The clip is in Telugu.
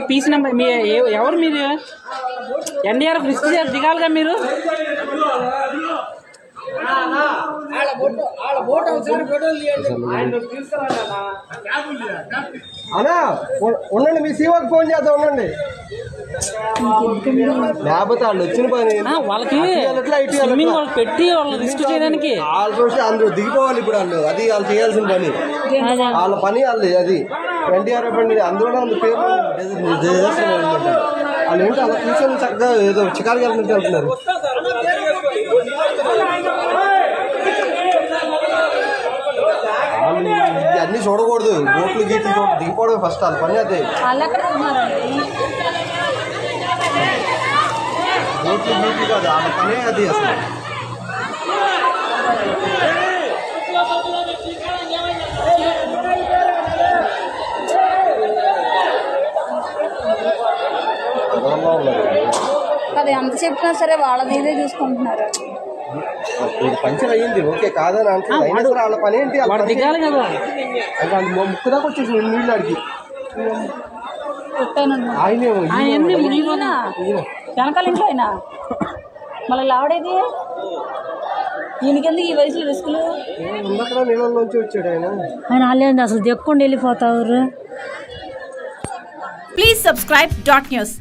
పీస్ నెంబర్ మీ ఎవరు మీరు? ఎన్డీఆర్ఎఫ్ రిస్క్ దిగాలిగా మీరు. అన్నా ఉండండి, మీ సీఓకి ఫోన్ చేద్దాం ఉండండి. లేకపోతే వాళ్ళు వచ్చిన పని వాళ్ళకి పెట్టి వాళ్ళు రిస్క్ చేయడానికి వాళ్ళు చూసి అందరూ దిగిపోవాలి. ఇప్పుడు వాళ్ళు అది వాళ్ళు చేయాల్సిన పని, వాళ్ళ పని వాళ్ళు. అది ఎన్డీఆర్ఎఫ్ అండి, అందులోనే ఉంది పేరు. వాళ్ళు ఏంటి అలా కూర్చొని చక్కగా ఏదో చికారు వెళ్ళినట్టు వెళ్తున్నారు. అన్ని చూడకూడదు, బోట్లు గీట్లు దిగిపోవడం ఫస్ట్ వాళ్ళ పని. అదే బోట్లు గీట్లు కాదు, వాళ్ళ పనే అది అసలు. అది ఎంత చెప్పినా సరే వాళ్ళది ఇదే చూసుకుంటున్నారు. పంచర్ అయ్యింది ఓకే కాదని అంటున్నారు, అయినా సరే వాళ్ళ పని ఏంటి? దిగాలి కదా. ముక్కు దాకా వచ్చేసి నీళ్ళు అడిగి వెనకాల ఇంట్లో అయినా మళ్ళీ లావడేది ఈయనకెందుకు ఈ వయసులో రిస్కులు? ఉన్నక్కడ నీళ్ళలోంచి వచ్చాడు ఆయన. వాళ్ళేంది అసలు చెప్పుకుండా వెళ్ళిపోతారు. Please subscribe .news.